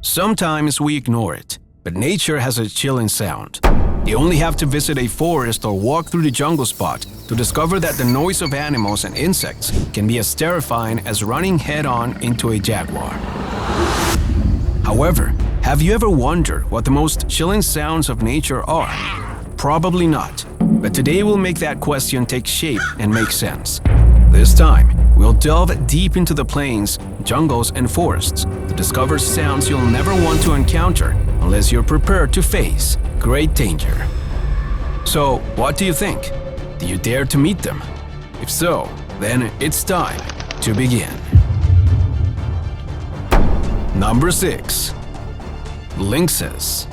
Sometimes we ignore it, but nature has a chilling sound. You only have to visit a forest or walk through the jungle spot to discover that the noise of animals and insects can be as terrifying as running head-on into a jaguar. However, have you ever wondered what the most chilling sounds of nature are? Probably not, but today we'll make that question take shape and make sense. This time, we'll delve deep into the plains, jungles, and forests to discover sounds you'll never want to encounter unless you're prepared to face great danger. So, what do you think? Do you dare to meet them? If so, then it's time to begin. Number 6. Lynxes.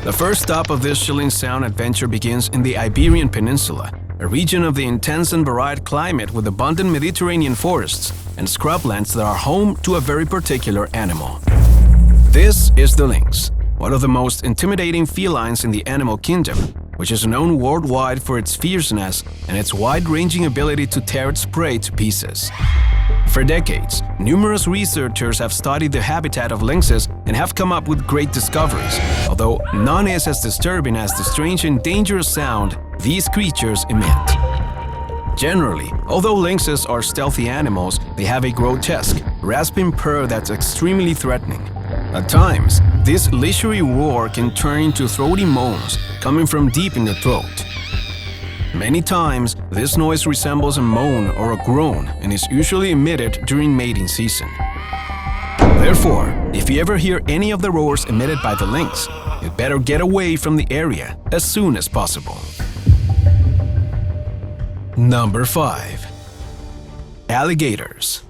The first stop of this chilling sound adventure begins in the Iberian Peninsula, a region of the intense and varied climate with abundant Mediterranean forests and scrublands that are home to a very particular animal. This is the lynx, one of the most intimidating felines in the animal kingdom, which is known worldwide for its fierceness and its wide-ranging ability to tear its prey to pieces. For decades, numerous researchers have studied the habitat of lynxes and have come up with great discoveries, although none is as disturbing as the strange and dangerous sound these creatures emit. Generally, although lynxes are stealthy animals, they have a grotesque, rasping purr that's extremely threatening. At times, this leisurely roar can turn into throaty moans coming from deep in the throat. Many times, this noise resembles a moan or a groan and is usually emitted during mating season. Therefore, if you ever hear any of the roars emitted by the lynx, you'd better get away from the area as soon as possible. Number 5. Alligators.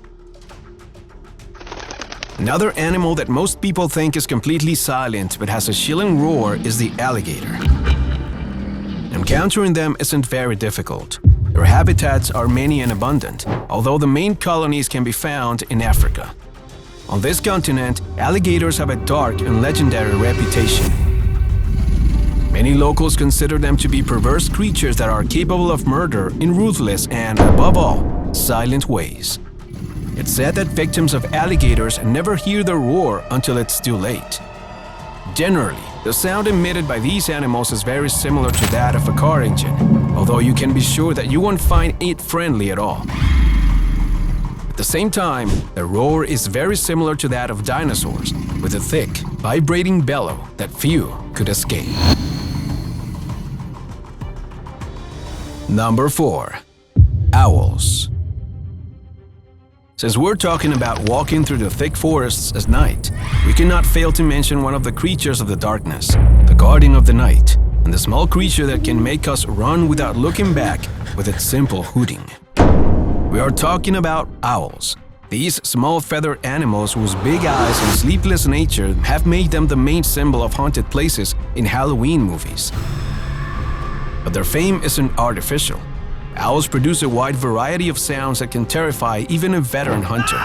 Another animal that most people think is completely silent but has a chilling roar is the alligator. Encountering them isn't very difficult. Their habitats are many and abundant, although the main colonies can be found in Africa. On this continent, alligators have a dark and legendary reputation. Many locals consider them to be perverse creatures that are capable of murder in ruthless and, above all, silent ways. It's said that victims of alligators never hear their roar until it's too late. Generally, the sound emitted by these animals is very similar to that of a car engine, although you can be sure that you won't find it friendly at all. At the same time, the roar is very similar to that of dinosaurs, with a thick, vibrating bellow that few could escape. Number 4. Owls. Since we're talking about walking through the thick forests at night, we cannot fail to mention one of the creatures of the darkness, the guardian of the night, and the small creature that can make us run without looking back with its simple hooting. We are talking about owls. These small feathered animals whose big eyes and sleepless nature have made them the main symbol of haunted places in Halloween movies. But their fame isn't artificial. Owls produce a wide variety of sounds that can terrify even a veteran hunter.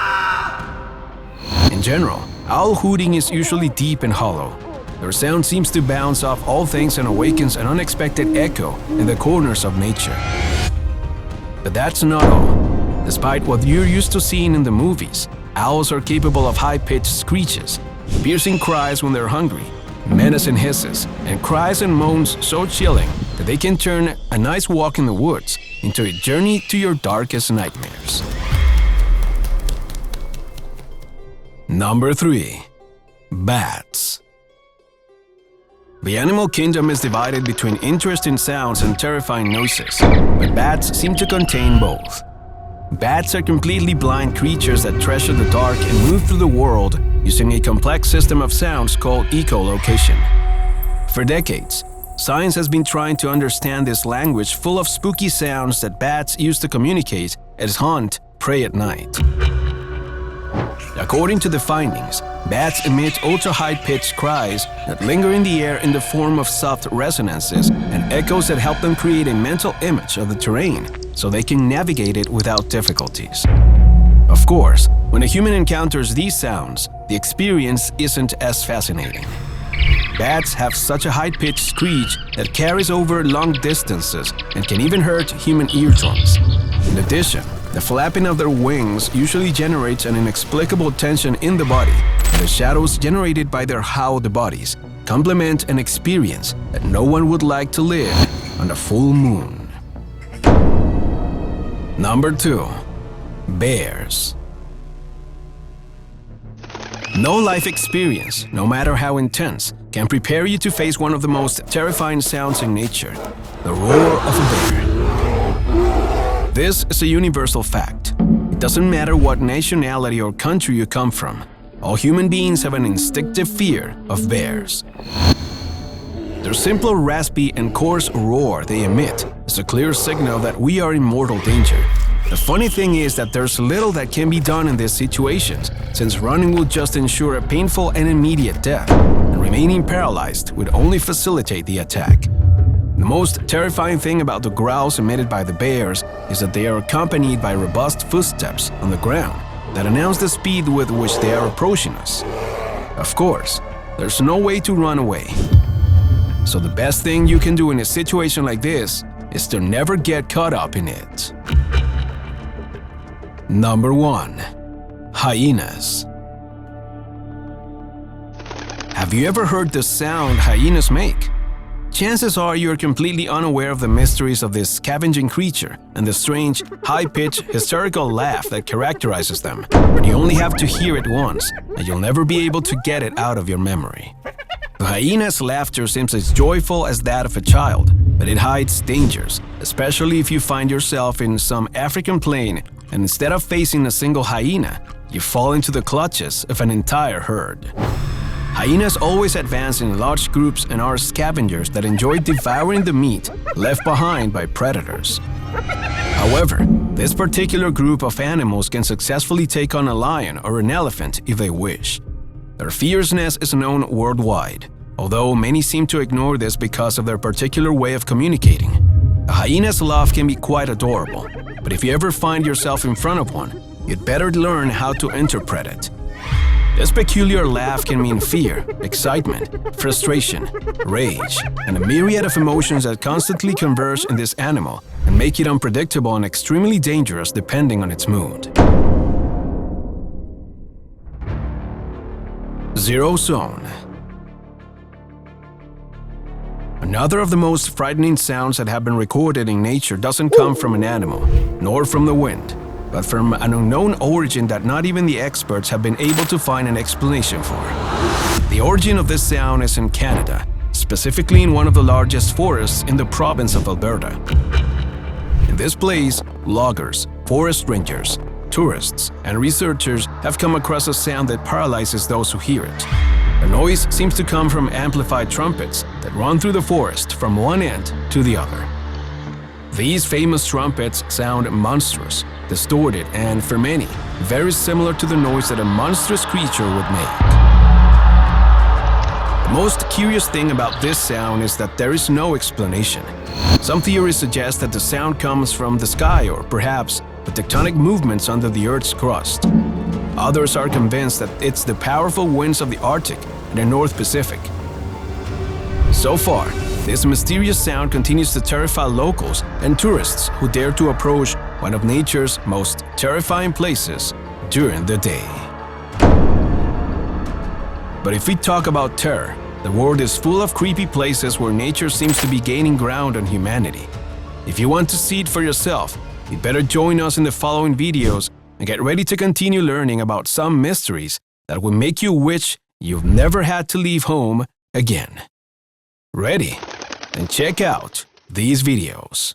In general, owl hooting is usually deep and hollow. Their sound seems to bounce off all things and awakens an unexpected echo in the corners of nature. But that's not all. Despite what you're used to seeing in the movies, owls are capable of high-pitched screeches, piercing cries when they're hungry, menacing hisses, and cries and moans so chilling that they can turn a nice walk in the woods into a journey to your darkest nightmares. Number 3. Bats. The animal kingdom is divided between interesting sounds and terrifying noises, but bats seem to contain both. Bats are completely blind creatures that treasure the dark and move through the world using a complex system of sounds called echolocation. For decades, science has been trying to understand this language full of spooky sounds that bats use to communicate and hunt prey at night. According to the findings, bats emit ultra-high-pitched cries that linger in the air in the form of soft resonances and echoes that help them create a mental image of the terrain so they can navigate it without difficulties. Of course, when a human encounters these sounds, the experience isn't as fascinating. Bats have such a high-pitched screech that carries over long distances and can even hurt human eardrums. In addition, The flapping of their wings usually generates an inexplicable tension in the body. The shadows generated by their howled bodies complement an experience that no one would like to live on a full moon. Number 2. Bears. No life experience, no matter how intense, can prepare you to face one of the most terrifying sounds in nature, the roar of a bear. This is a universal fact. It doesn't matter what nationality or country you come from. All human beings have an instinctive fear of bears. Their simple, raspy, and coarse roar they emit is a clear signal that we are in mortal danger. The funny thing is that there's little that can be done in these situations, since running will just ensure a painful and immediate death, and remaining paralyzed would only facilitate the attack. The most terrifying thing about the growls emitted by the bears is that they are accompanied by robust footsteps on the ground that announce the speed with which they are approaching us. Of course, there's no way to run away. So the best thing you can do in a situation like this is to never get caught up in it. Number 1. Hyenas. Have you ever heard the sound hyenas make? Chances are you're completely unaware of the mysteries of this scavenging creature and the strange, high-pitched, hysterical laugh that characterizes them, but you only have to hear it once, and you'll never be able to get it out of your memory. The hyena's laughter seems as joyful as that of a child, but it hides dangers, especially if you find yourself in some African plain and instead of facing a single hyena, you fall into the clutches of an entire herd. Hyenas always advance in large groups and are scavengers that enjoy devouring the meat left behind by predators. However, this particular group of animals can successfully take on a lion or an elephant if they wish. Their fierceness is known worldwide, although many seem to ignore this because of their particular way of communicating. A hyena's laugh can be quite adorable, but if you ever find yourself in front of one, you'd better learn how to interpret it. This peculiar laugh can mean fear, excitement, frustration, rage, and a myriad of emotions that constantly converge in this animal and make it unpredictable and extremely dangerous depending on its mood. Zero Zone. Another of the most frightening sounds that have been recorded in nature doesn't come from an animal, nor from the wind, but from an unknown origin that not even the experts have been able to find an explanation for. The origin of this sound is in Canada, specifically in one of the largest forests in the province of Alberta. In this place, loggers, forest rangers, tourists, and researchers have come across a sound that paralyzes those who hear it. The noise seems to come from amplified trumpets that run through the forest from one end to the other. These famous trumpets sound monstrous, distorted, and for many, very similar to the noise that a monstrous creature would make. The most curious thing about this sound is that there is no explanation. Some theories suggest that the sound comes from the sky or perhaps the tectonic movements under the Earth's crust. Others are convinced that it's the powerful winds of the Arctic and the North Pacific. So far, this mysterious sound continues to terrify locals and tourists who dare to approach one of nature's most terrifying places during the day. But if we talk about terror, the world is full of creepy places where nature seems to be gaining ground on humanity. If you want to see it for yourself, you'd better join us in the following videos and get ready to continue learning about some mysteries that will make you wish you've never had to leave home again. Ready? Then check out these videos.